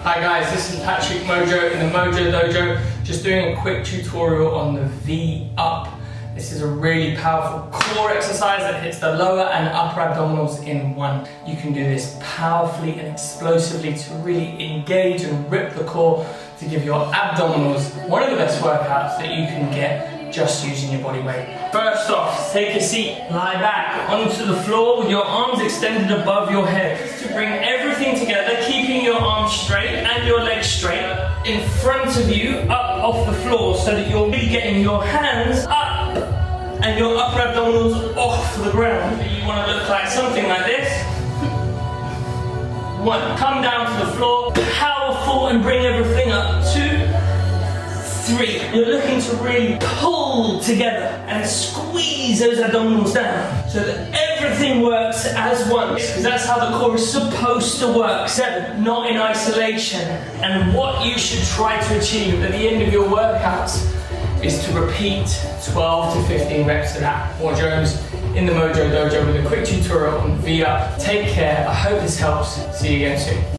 Hi guys, this is Patrick Mojo in the Mojo Dojo, just doing a quick tutorial on the V-Up. This is a really powerful core exercise that hits the lower and upper abdominals in one. You can do this powerfully and explosively to really engage and rip the core to give your abdominals one of the best workouts that you can get just using your body weight. First off, take a seat, lie back onto the floor with your arms extended above your head to bring everything together, keeping your arms straight and your legs straight in front of you, up off the floor, so that you're really getting your hands up and your upper abdominals off the ground. You want to look like something like this. One, come down to the floor, powerful, and bring everything up. 2, 3. You're looking to really pull together and squeeze those abdominals down so that everything works as one. Because that's how the core is supposed to work. 7, not in isolation. And what you should try to achieve at the end of your workouts is to repeat 12 to 15 reps of that. More Jones in the Mojo Dojo with a quick tutorial on V-Up. Take care. I hope this helps. See you again soon.